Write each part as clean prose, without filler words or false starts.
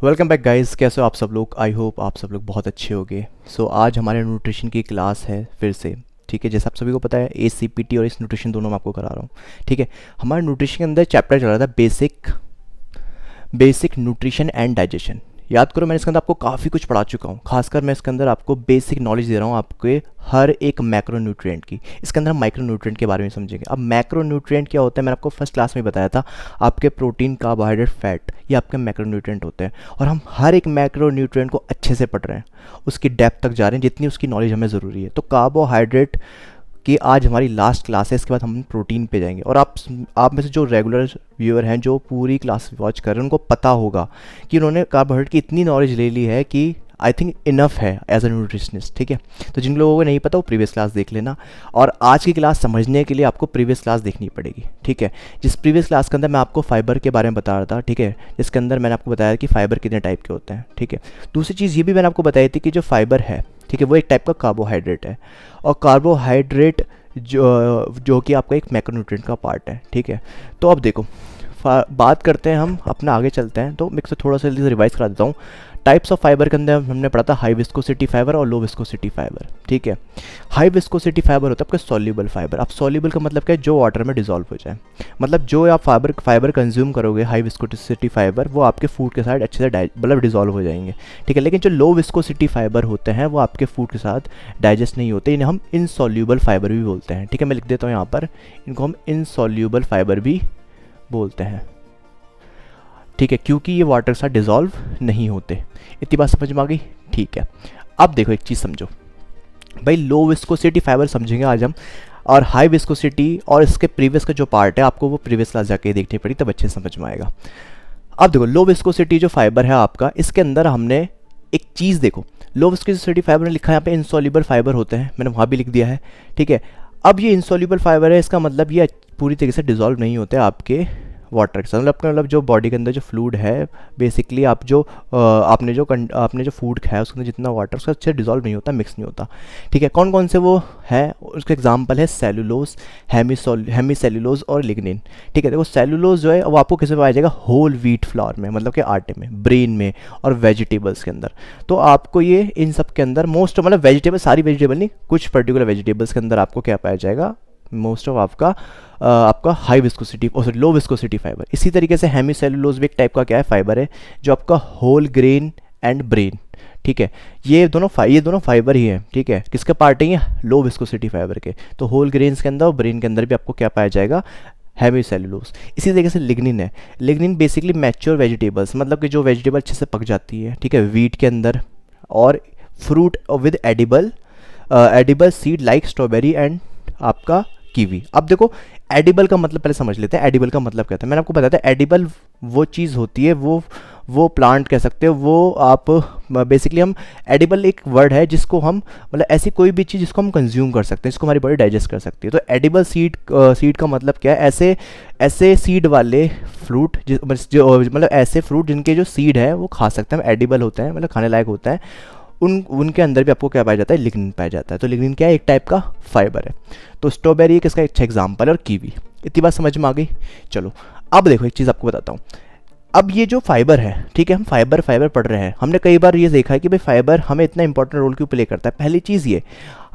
Welcome back guys, कैसे हो आप सब लोग। आई होप आप सब लोग बहुत अच्छे होंगे। आज हमारे न्यूट्रिशन की क्लास है फिर से। ठीक है, जैसे आप सभी को पता है ACPT और इस न्यूट्रिशन दोनों मैं आपको करा रहा हूँ। ठीक है, हमारे न्यूट्रिशन के अंदर चैप्टर चल रहा था बेसिक न्यूट्रिशन एंड डाइजेशन। याद करो, मैंने इसके अंदर आपको काफ़ी कुछ पढ़ा चुका हूँ। खासकर मैं इसके अंदर आपको बेसिक नॉलेज दे रहा हूँ आपके हर एक मैक्रो न्यूट्रिएंट की। इसके अंदर हम माइक्रो न्यूट्रिएंट के बारे में समझेंगे। अब मैक्रो न्यूट्रिएंट क्या होता है, मैंने आपको फर्स्ट क्लास में बताया था। आपके प्रोटीन, कार्बोहाइड्रेट, फैट, ये आपके मैक्रो न्यूट्रिएंट होते हैं। और हम हर एक मैक्रो न्यूट्रिएंट को अच्छे से पढ़ रहे हैं, उसकी डेप्थ तक जा रहे हैं, जितनी उसकी नॉलेज हमें ज़रूरी है। तो कार्बोहाइड्रेट कि आज हमारी लास्ट क्लास है, इसके बाद हम प्रोटीन पे जाएंगे। और आप में से जो रेगुलर व्यूअर हैं, जो पूरी क्लास वॉच कर रहे हैं, उनको पता होगा कि उन्होंने कार्बोहाइड्रेट की इतनी नॉलेज ले ली है कि आई थिंक इनफ है एज अ न्यूट्रिशनिस्ट। ठीक है, तो जिन लोगों को नहीं पता वो प्रीवियस क्लास देख लेना। और आज की क्लास समझने के लिए आपको प्रीवियस क्लास देखनी पड़ेगी। ठीक है, जिस प्रीवियस क्लास के अंदर मैं आपको फाइबर के बारे में बता रहा था। ठीक है, जिसके अंदर मैंने आपको बताया कि फाइबर कितने टाइप के होते हैं। ठीक है, दूसरी चीज़ ये भी मैंने आपको बताई थी कि जो फाइबर है, ठीक है, वो एक टाइप का कार्बोहाइड्रेट है। और कार्बोहाइड्रेट जो कि आपका एक मैक्रोन्यूट्रिएंट का पार्ट है। ठीक है, तो अब देखो, बात करते हैं, हम अपना आगे चलते हैं। तो मैं से थोड़ा सा जल्दी से रिवाइज करा देता हूँ। टाइप्स ऑफ फाइबर के अंदर हमने पढ़ा था हाई विस्कोसिटी फाइबर और लो विस्कोसिटी फाइबर। ठीक है, हाई विस्कोसिटी फाइबर होता है आपका सॉल्युबल फाइबर। अब सॉल्युबल का मतलब क्या है, जो वाटर में डिजॉल्व हो जाए। मतलब जो आप फाइबर कंज्यूम करोगे हाई विस्कोसिटी फाइबर, वो आपके फूड के साथ अच्छे से मतलब डिजॉल्व हो जाएंगे। ठीक है, लेकिन जो लो विस्कोसिटी फाइबर होते हैं वो आपके फूड के साथ डाइजेस्ट नहीं होते। इन्हें हम इनसॉल्युबल फाइबर भी बोलते हैं। ठीक है, मैं लिख देता हूँ यहाँ पर, इनको हम इनसॉल्युबल फाइबर भी बोलते हैं। ठीक है, क्योंकि ये वाटर के साथ डिज़ोल्व नहीं होते। इतनी बात समझ में आ गई। ठीक है, अब देखो एक चीज़ समझो भाई, लो विस्कोसिटी फाइबर समझेंगे आज हम, और हाई विस्कोसिटी और इसके प्रीवियस का जो पार्ट है आपको वो प्रीवियस क्लास जाके देखनी पड़ी, तब अच्छे से समझ में आएगा। अब देखो, लो विस्कोसिटी जो फाइबर है आपका, इसके अंदर हमने एक चीज़ देखो, लो विस्कोसिटी फाइबर ने लिखा है यहाँ पे इनसॉल्युबल फाइबर होते हैं, मैंने वहाँ भी लिख दिया है। ठीक है, अब ये इनसॉल्युबल फाइबर है, इसका मतलब ये पूरी तरीके से डिजॉल्व नहीं होते आपके वाटर के साथ। मतलब जो बॉडी के अंदर जो फ्लूइड है, बेसिकली आप जो आपने जो फूड खाया उसके अंदर जितना वाटर उसका अच्छे डिजॉल्व नहीं होता, मिक्स नहीं होता। ठीक है, कौन कौन से वो है, उसका एग्जांपल है सेलुलोज, हेमी सेलुलोज और लिग्निन। ठीक है, देखो सेलुलोज जो है वो आपको किस में पाया जाएगा, होल व्हीट फ्लावर में, मतलब कि आटे में, ब्रेन में और वेजिटेबल्स के अंदर। तो आपको ये इन सब के अंदर मोस्ट, मतलब वेजिटेबल, सारी वेजिटेबल नहीं, कुछ पर्टिकुलर वेजिटेबल्स के अंदर आपको क्या पाया जाएगा, मोस्ट ऑफ आपका हाई विस्कोसिटी और लो विस्कोसिटी फाइबर। इसी तरीके से हेमी सेलुलोज भी एक टाइप का क्या है, फाइबर है, जो आपका होल ग्रेन एंड ब्रेन। ठीक है, ये दोनों फाइबर ही हैं। ठीक है, किसके पार्ट है ये, लो विस्कोसिटी फाइबर के। तो होल ग्रेन्स के अंदर और ब्रेन के अंदर भी आपको क्या पाया जाएगा, हेमी सेलुलोज। इसी तरीके से लिग्निन है। लिग्निन बेसिकली मैच्योर वेजिटेबल्स, मतलब कि जो वेजिटेबल अच्छे से पक जाती है, ठीक है, वीट के अंदर, और fruit with edible seed like strawberry and आपका कीवी। अब देखो, एडिबल का मतलब पहले समझ लेते हैं। एडिबल का मतलब क्या था, मैंने आपको बताया था, एडिबल वो चीज़ होती है, वो प्लांट कह सकते हो, वो आप बेसिकली हम, एडिबल एक वर्ड है जिसको हम, मतलब ऐसी कोई भी चीज़ जिसको हम कंज्यूम कर सकते हैं, जिसको हमारी बॉडी डाइजेस्ट कर सकती है। तो एडिबल सीड का मतलब क्या है, ऐसे सीड वाले फ्रूट मतलब ऐसे फ्रूट जिनके जो सीड है वो खा सकते हैं, एडिबल होते हैं, मतलब खाने लायक होता है। उनके अंदर भी आपको क्या पाया जाता है, लिग्निन पाया जाता है। तो लिग्निन क्या है, एक टाइप का फाइबर है। तो स्ट्रॉबेरी एक इसका अच्छा एग्जांपल है, और कीवी। इतनी बात समझ में आ गई। चलो अब देखो, एक चीज़ आपको बताता हूँ। अब ये जो फाइबर है, ठीक है, हम फाइबर पढ़ रहे हैं, हमने कई बार ये देखा है कि भाई फाइबर हमें इतना इंपॉर्टेंट रोल क्यों प्ले करता है। पहली चीज़ ये,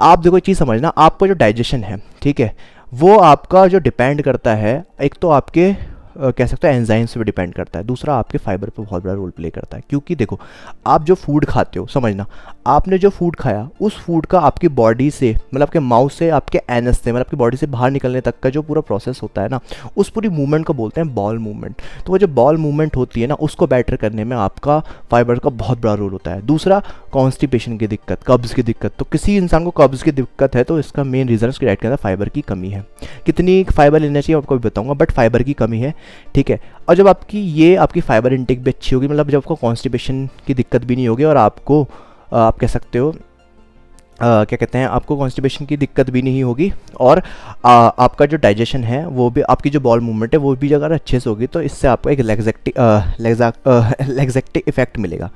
आप देखो, एक चीज़ समझना, आपका जो डाइजेशन है, ठीक है, वो आपका जो डिपेंड करता है, एक तो आपके कह सकते हैं एंजाइम्स पे डिपेंड करता है, दूसरा आपके फाइबर पे बहुत बड़ा रोल प्ले करता है। क्योंकि देखो, आप जो फूड खाते हो, समझना, आपने जो फूड खाया, उस फूड का आपकी बॉडी से, मतलब आपके माउथ से, आपके एनस से, मतलब आपकी बॉडी से बाहर निकलने तक का जो पूरा प्रोसेस होता है ना, उस पूरी मूवमेंट को बोलते हैं बॉल मूवमेंट। तो वो जो बॉल मूवमेंट होती है ना, उसको बेटर करने में आपका फाइबर का बहुत बड़ा रोल होता है। दूसरा, कॉन्स्टिपेशन की दिक्कत, कब्ज़ की दिक्कत। तो किसी इंसान को कब्ज़ की दिक्कत है तो इसका मेन रीज़न उसकी डाइट के अंदर फाइबर की कमी है। कितनी फाइबर लेना चाहिए आपको भी बताऊंगा, बट फाइबर की कमी है। ठीक है, और जब आपकी फाइबर इंटेक भी अच्छी होगी, मतलब जब आपको कॉन्स्टिपेशन की दिक्कत भी नहीं होगी, और आपको आप कह सकते हो क्या कहते हैं, आपको कॉन्स्टिपेशन की दिक्कत भी नहीं होगी, और आपका जो डाइजेशन है वो भी, आपकी जो बॉल मूवमेंट है वो भी अगर अच्छे से होगी, तो इससे आपको एक लेग्जैक्टिव इफेक्ट मिलेगा।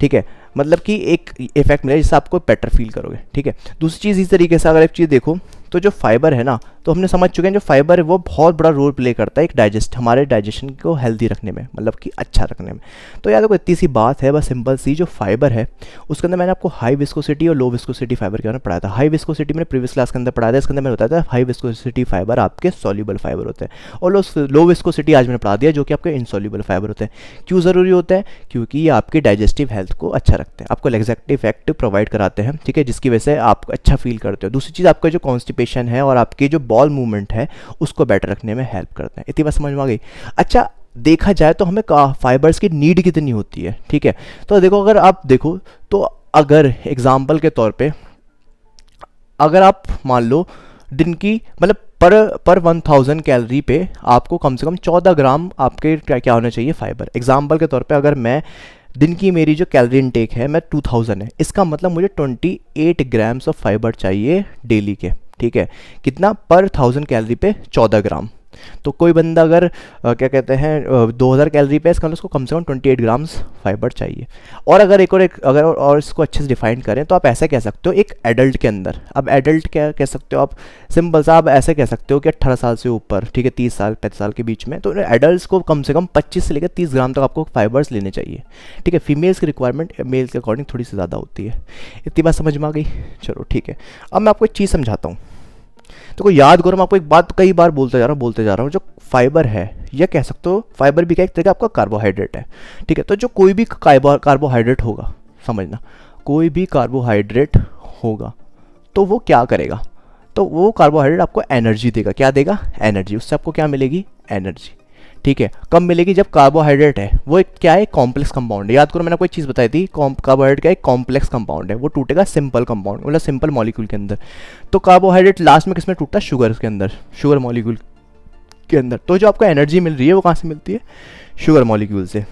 ठीक है, मतलब कि एक इफेक्ट मिलेगा जिससे आपको बेटर फील करोगे। ठीक है, दूसरी चीज़ इस तरीके से, अगर एक चीज़ देखो, तो जो फाइबर है ना, तो हमने समझ चुके हैं जो फाइबर है वो बहुत बड़ा रोल प्ले करता है एक हमारे डाइजेशन को हेल्दी रखने में, मतलब कि अच्छा रखने में। तो यार देखो इतनी सी बात है, बस सिंपल सी। जो फाइबर है उसके अंदर मैंने आपको हाई विस्कोसिटी और लो विस्कोसिटी फाइबर के बारे में पढ़ाया था। हाई विस्कोसिटी मैंने प्रीवियस क्लास के अंदर पढ़ाया था, इसके अंदर मैंने बताया था हाई विस्कोसिटी फाइबर आपके सॉल्यूबल फाइबर होते हैं, और लो विस्कोसिटी आज मैंने पढ़ा दिया जो कि आपके इनसॉल्यूबल फाइबर होते हैं। क्यों ज़रूरी होते हैं? क्योंकि ये आपकी डाइजेस्टिव हेल्थ को अच्छा रखते हैं, आपको लैक्सेटिव इफेक्ट प्रोवाइड कराते हैं, ठीक है, जिसकी वजह से आप अच्छा फील करते हो। दूसरी चीज़, आपका जो कॉन्स्टिपेशन है और आपकी जो बॉल मूवमेंट है उसको बेटर रखने में हेल्प करते हैं। इतनी बात समझ में आ गई? अच्छा, देखा जाए तो हमें फाइबर्स की नीड कितनी होती है, ठीक है। तो देखो, अगर आप देखो तो अगर एग्जाम्पल के तौर पे अगर आप मान लो दिन की मतलब पर 1000 कैलोरी पे आपको कम से कम 14 ग्राम आपके क्या होना चाहिए फाइबर। एग्जाम्पल के तौर पे अगर मैं दिन की मेरी जो कैलोरी इनटेक है मैं 2000 है, इसका मतलब मुझे 28 ग्राम्स ऑफ फाइबर चाहिए डेली के, ठीक है। कितना? पर 1000 कैलोरी पे 14 ग्राम। तो कोई बंदा अगर क्या कहते हैं 2000 कैलोरी पे, इसका मतलब उसको कम से कम 28 ग्राम्स फाइबर चाहिए। और अगर अगर और इसको अच्छे से डिफाइन करें तो आप ऐसा कह सकते हो एक एडल्ट के अंदर, अब एडल्ट क्या कह सकते हो आप, सिंपल सा आप ऐसे कह सकते हो कि 18 साल से ऊपर, ठीक है, 30 साल 35 साल के बीच में, तो एडल्ट को कम से कम 25 से लेकर 30 ग्राम तक आपको फाइबर्स लेने चाहिए, ठीक है। फीमेल्स की रिक्वायरमेंट मेल्स के अकॉर्डिंग थोड़ी सी ज़्यादा होती है। इतनी बात समझ में आ गई? चलो ठीक है, अब मैं आपको एक चीज़ समझाता हूँ। तो कोई याद करो, मैं आपको एक बात कई बार बोलते जा रहा हूँ, जो फाइबर है या कह सकते हो फाइबर भी क्या एक तरह का आपका कार्बोहाइड्रेट है, ठीक है। तो जो कोई भी कार्बोहाइड्रेट होगा, समझना, कोई भी कार्बोहाइड्रेट होगा तो वो क्या करेगा? तो वो कार्बोहाइड्रेट आपको एनर्जी देगा। क्या देगा? एनर्जी। उससे आपको क्या मिलेगी? एनर्जी, ठीक है। कब मिलेगी? जब कार्बोहाइड्रेट है वो एक क्या है? कॉम्प्लेक्स कंपाउंड है। याद करो मैंने कोई चीज़ बताई थी, कार्बोहाइड्रेट का एक कॉम्प्लेक्स कंपाउंड है, वो टूटेगा सिंपल कंपाउंड, मतलब सिंपल मॉलिक्यूल के अंदर। तो कार्बोहाइड्रेट लास्ट में किसमें टूटता है? शुगर के अंदर, शुगर मॉलिक्यूल के अंदर। तो जो आपको एनर्जी मिल रही है वो कहाँ से मिलती है? शुगर मॉलिक्यूल से।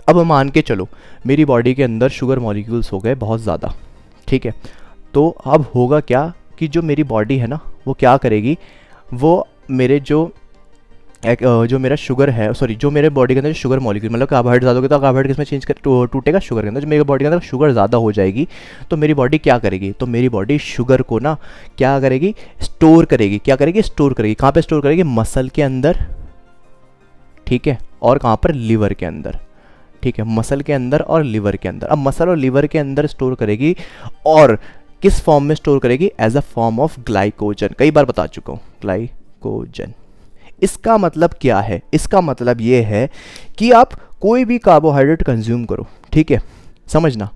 अब मान के चलो मेरी बॉडी के अंदर शुगर मॉलिक्यूल्स हो गए बहुत ज़्यादा, ठीक है। तो अब होगा क्या कि जो मेरी बॉडी है ना वो क्या करेगी, वो मेरे जो मेरा शुगर है, सॉरी, जो मेरे बॉडी के अंदर शुगर मॉलिक्यूल, मतलब कार्बोहाइड्रेट ज़्यादा होगा तो कार्बोहाइड्रेट किसमें चेंज कर टूटेगा? शुगर के अंदर। जो मेरी बॉडी के अंदर शुगर ज़्यादा हो जाएगी तो मेरी बॉडी क्या करेगी? तो मेरी बॉडी शुगर को ना क्या करेगी? स्टोर करेगी। क्या करेगी? स्टोर करेगी। कहाँ पे स्टोर करेगी? मसल के अंदर, ठीक है, और कहाँ पर? लीवर के अंदर, ठीक है, मसल के अंदर और लीवर के अंदर। अब मसल और लीवर के अंदर स्टोर करेगी, और किस फॉर्म में स्टोर करेगी? As a form of glycogen. कई बार बता चुका हूँ, ग्लाइकोजन। इसका मतलब क्या है? इसका मतलब ये है कि आप कोई भी कार्बोहाइड्रेट कंज्यूम करो, ठीक है, समझना,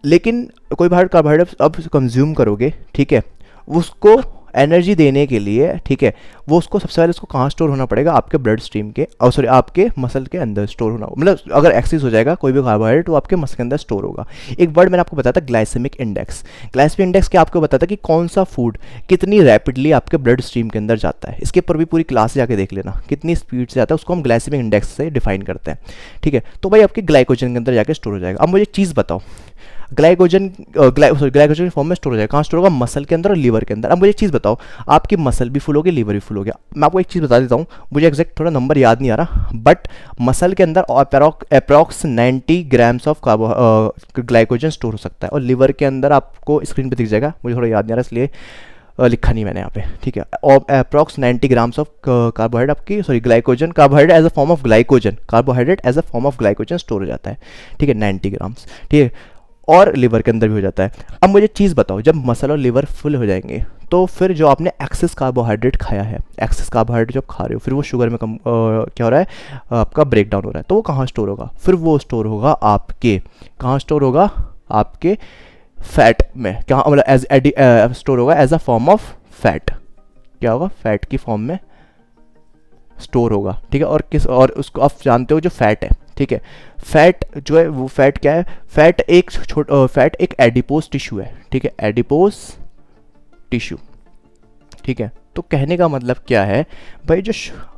लेकिन कोई भी कार्बोहाइड्रेट अब कंज्यूम करोगे, ठीक है, उसको एनर्जी देने के लिए, ठीक है, वो उसको सबसे पहले उसको कहाँ स्टोर होना पड़ेगा? आपके ब्लड स्ट्रीम के, और सॉरी आपके मसल के अंदर स्टोर होना, मतलब अगर एक्सेस हो जाएगा कोई भी कार्बोहाइड्रेट तो आपके मसल के अंदर स्टोर होगा। एक वर्ड मैंने आपको बताया था, ग्लाइसेमिक इंडेक्स। ग्लाइसेमिक इंडेक्स क्या आपको बताता है कि कौन सा फूड कितनी रैपिडली आपके ब्लड स्ट्रीम के अंदर जाता है। इसके ऊपर भी पूरी क्लास जाके देख लेना, कितनी स्पीड से जाता है, उसको हम ग्लाइसेमिक इंडेक्स से डिफाइन करते हैं, ठीक है। तो भाई आपके ग्लाइकोजन के अंदर जाके स्टोर हो जाएगा। अब मुझे चीज़ बताओ, ग्लाइकोजन ग्लाइकोजन फॉर्म में स्टोर हो जाएगा, कहाँ स्टोर होगा? मसल के अंदर और लीवर के अंदर। अब मुझे चीज़ बताओ, आपकी मसल भी फुल हो गया, लीवर भी फुल हो गया। मैं आपको एक चीज़ बता देता हूँ, मुझे एग्जैक्ट थोड़ा नंबर याद नहीं आ रहा, बट मसल के अंदर approx 90 grams of glycogen store हो सकता है, और लीवर के अंदर आपको स्क्रीन पर दिख जाएगा, मुझे थोड़ा याद नहीं आ रहा इसलिए लिखा नहीं मैंने यहाँ पे, ठीक है। और अप्रॉक्स 90 ग्राम्स ऑफ कार्बोहाइड्रेट आपकी, sorry glycogen, carbohydrate as a form of glycogen, carbohydrate as a form of glycogen store हो जाता है, ठीक है, 90 ग्राम्स, ठीक है, और लिवर के अंदर भी हो जाता है। अब मुझे चीज़ बताओ, जब मसल और लिवर फुल हो जाएंगे तो फिर जो आपने एक्सेस कार्बोहाइड्रेट खाया है, एक्सेस कार्बोहाइड्रेट जब खा रहे हो, फिर वो शुगर में क्या हो रहा है? आपका ब्रेक डाउन हो रहा है, तो वो कहाँ स्टोर होगा? फिर वो स्टोर होगा आपके, कहाँ स्टोर होगा? आपके फैट में। क्या मतलब एज स्टोर होगा as a form of fat. क्या होगा? फैट की फॉर्म में स्टोर होगा, ठीक है। और उसको आप जानते हो जो फैट है, ठीक है, फैट जो है वो फैट क्या है? फैट एक एडिपोज टिश्यू है, ठीक है, एडिपोज टिश्यू, ठीक है। तो कहने का मतलब क्या है भाई, जो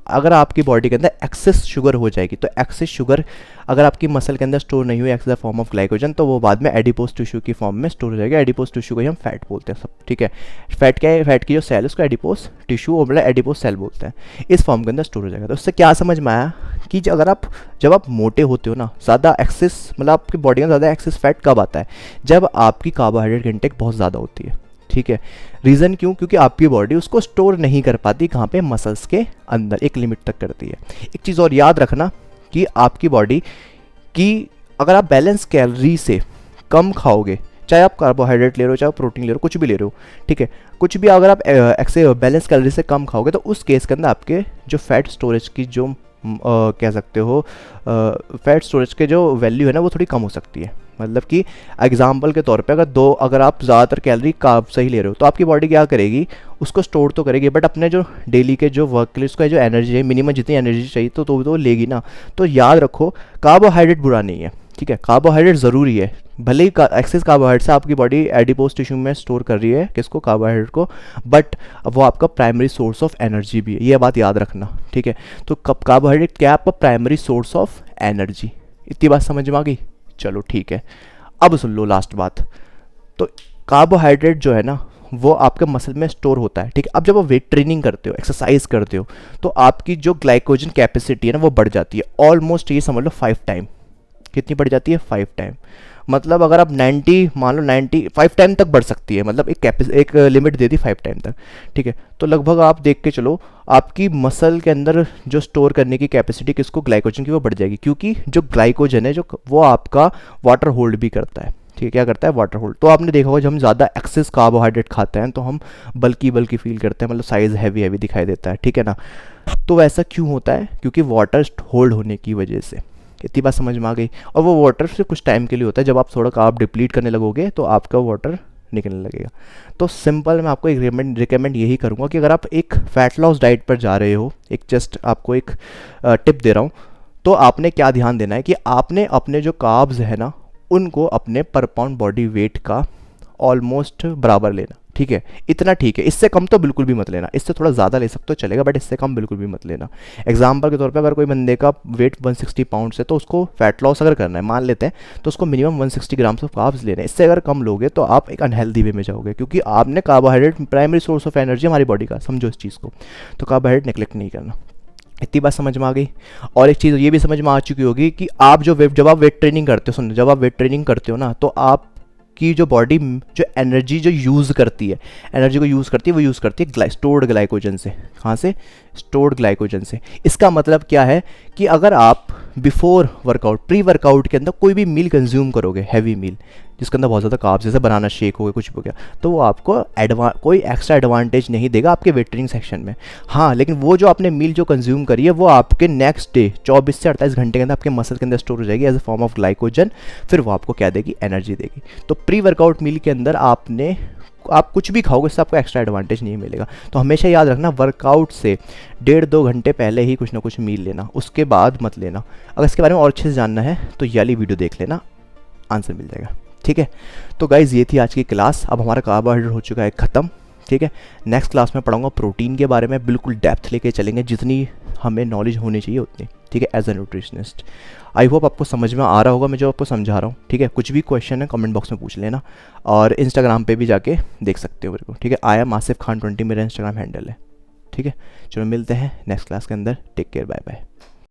अगर आपकी बॉडी के अंदर एक्सेस शुगर हो जाएगी, तो एक्सेस शुगर अगर आपकी मसल के अंदर स्टोर नहीं हुई x the form of glycogen, तो वो बाद में एडिपोज टिश्यू की फॉर्म में स्टोर हो जाएगा। एडिपोज टिश्यू को ही हम फैट बोलते हैं सब, ठीक है। फैट क्या है? फैट की जो सेल है उसको एडिपोज टिश्यू और मतलब एडिपोज सेल बोलते हैं, इस फॉर्म के अंदर स्टोर हो जाएगा। तो उससे क्या समझ में आया कि जब आप मोटे होते हो ना, ज़्यादा एक्सेस मतलब आपकी बॉडी में ज़्यादा एक्सेस फैट कब आता है? जब आपकी कार्बोहाइड्रेट इंटेक बहुत ज़्यादा होती है, ठीक है। रीज़न क्यों? क्योंकि आपकी बॉडी उसको स्टोर नहीं कर पाती, कहाँ पे? मसल्स के अंदर, एक लिमिट तक करती है। एक चीज़ और याद रखना कि आपकी बॉडी की अगर आप बैलेंस कैलोरी से कम खाओगे, चाहे आप कार्बोहाइड्रेट ले रहे हो, चाहे प्रोटीन ले रहे हो, कुछ भी ले रहे हो, ठीक है, कुछ भी अगर आप बैलेंस कैलोरी से कम खाओगे तो उस केस के अंदर आपके जो फैट स्टोरेज की जो कह सकते हो फैट स्टोरेज के जो वैल्यू है ना वो थोड़ी कम हो सकती है। मतलब कि एग्जाम्पल के तौर पे अगर आप ज़्यादातर कैलोरी कार्ब से ही ले रहे हो तो आपकी बॉडी क्या करेगी, उसको स्टोर तो करेगी, बट अपने जो डेली के जो वर्क के लिए उसका जो एनर्जी है, मिनिमम जितनी एनर्जी चाहिए तो वो लेगी ना। तो याद रखो कार्बोहाइड्रेट बुरा नहीं है, ठीक है, कार्बोहाइड्रेट ज़रूरी है, भले ही एक्सेस कार्बोहाइड्रेट से आपकी बॉडी एडिपोज टिश्यू में स्टोर कर रही है किसको, कार्बोहाइड्रेट को, बट वो आपका प्राइमरी सोर्स ऑफ एनर्जी भी है, ये बात याद रखना, ठीक है। तो कार्बोहाइड्रेट क्या है? आपका प्राइमरी सोर्स ऑफ एनर्जी। इतनी बात समझ में आ गई? चलो ठीक है, अब सुन लो लास्ट बात। तो कार्बोहाइड्रेट जो है ना वो आपके मसल में स्टोर होता है, ठीक है। अब जब आप वेट ट्रेनिंग करते हो, एक्सरसाइज करते हो, तो आपकी जो ग्लाइकोजन कैपेसिटी है ना वो बढ़ जाती है ऑलमोस्ट, ये समझ लो 5 टाइम। कितनी बढ़ जाती है? 5 टाइम। मतलब अगर आप 90 मान लो 95 टाइम तक बढ़ सकती है, मतलब एक लिमिट दे दी 5 टाइम तक, ठीक है। तो लगभग आप देख के चलो आपकी मसल के अंदर जो स्टोर करने की कैपेसिटी किसको, ग्लाइकोजन की, वो बढ़ जाएगी, क्योंकि जो ग्लाइकोजन है जो वो आपका वाटर होल्ड भी करता है, ठीक है। क्या करता है? Water hold. तो आपने देखा होगा जब हम ज़्यादा एक्सेस कार्बोहाइड्रेट खाते हैं तो हम बल्कि फील करते हैं, मतलब साइज़ हैवी दिखाई देता है, ठीक है ना। तो वैसा क्यों होता है? क्योंकि वाटर होल्ड होने की वजह से। इतनी बात समझ में आ गई? और वो वाटर से कुछ टाइम के लिए होता है, जब आप थोड़ा कार्ब डिप्लीट करने लगोगे तो आपका वाटर निकलने लगेगा। तो सिंपल मैं आपको एक रिकमेंड यही करूँगा कि अगर आप एक फैट लॉस डाइट पर जा रहे हो, एक जस्ट आपको एक टिप दे रहा हूँ, तो आपने क्या ध्यान देना है कि आपने अपने जो कार्ब्स है ना उनको अपने पर पाउंड बॉडी वेट का ऑलमोस्ट बराबर लेना, ठीक है। इतना ठीक है, इससे कम तो बिल्कुल भी मत लेना, इससे थोड़ा ज़्यादा ले सकते हो चलेगा, बट इससे कम बिल्कुल भी मत लेना। एग्जाम्पल के तौर पे अगर कोई बंदे का वेट 160 पाउंड्स है तो उसको फैट लॉस अगर करना है, मान लेते हैं, तो उसको मिनिमम 160 ग्राम्स ऑफ कार्ब्स लेने हैं। इससे अगर कम लोगे तो आप एक अनहेल्दी वे में जाओगे, क्योंकि आपने carbohydrate primary source of energy हमारी बॉडी का, समझो इस चीज़ को, तो कार्बोहाइड्रेट नेग्लेक्ट नहीं करना। इतनी बात समझ में आ गई? और एक चीज़ ये भी समझ में आ चुकी होगी कि आप जब आप वेट ट्रेनिंग करते हो, सुनो, जब आप वेट ट्रेनिंग करते हो ना तो आप की जो बॉडी जो एनर्जी जो यूज़ करती है, एनर्जी को यूज़ करती है, वो यूज़ करती है स्टोर्ड ग्लाइकोजन से। कहाँ से? स्टोर्ड ग्लाइकोजन से। इसका मतलब क्या है कि अगर आप बिफोर वर्कआउट, प्री वर्कआउट के अंदर कोई भी मील कंज्यूम करोगे, हैवी मील जिसके अंदर बहुत ज़्यादा कार्ब्स, जैसे बनाना शेक हो गया, कुछ हो गया, तो वो आपको कोई एक्स्ट्रा एडवांटेज नहीं देगा आपके वेट ट्रेनिंग सेक्शन में। हाँ, लेकिन वो जो आपने मील जो कंज्यूम करी है वो आपके नेक्स्ट डे 24 से 48 घंटे के अंदर आपके मसल के अंदर स्टोर हो जाएगी as a form of glycogen, फिर वो आपको क्या देगी? एनर्जी देगी। तो प्री वर्कआउट मील के अंदर आप कुछ भी खाओगे इससे आपको एक्स्ट्रा एडवांटेज नहीं मिलेगा। तो हमेशा याद रखना, वर्कआउट से 1.5-2 घंटे पहले ही कुछ ना कुछ मील लेना, उसके बाद मत लेना। अगर इसके बारे में और अच्छे से जानना है तो ये वाली वीडियो देख लेना, आंसर मिल जाएगा, ठीक है। तो गाइज़ ये थी आज की क्लास। अब हमारा कार्बोहाइड्रेट हो चुका है ख़त्म, ठीक है। नेक्स्ट क्लास में पढ़ाऊंगा प्रोटीन के बारे में, बिल्कुल डेप्थ लेके चलेंगे, जितनी हमें नॉलेज होनी चाहिए उतनी, ठीक है, as a nutritionist. I hope आपको समझ में आ रहा होगा मैं जो आपको समझा रहा हूँ, ठीक है। कुछ भी क्वेश्चन है कमेंट बॉक्स में पूछ लेना, और इंस्टाग्राम पे भी जाके देख सकते हो मेरे को, ठीक है। आई एम आसिफ खान 20 मेरा इंस्टाग्राम हैंडल है, ठीक है। चलो मिलते हैं नेक्स्ट क्लास के अंदर, टेक केयर, बाय बाय।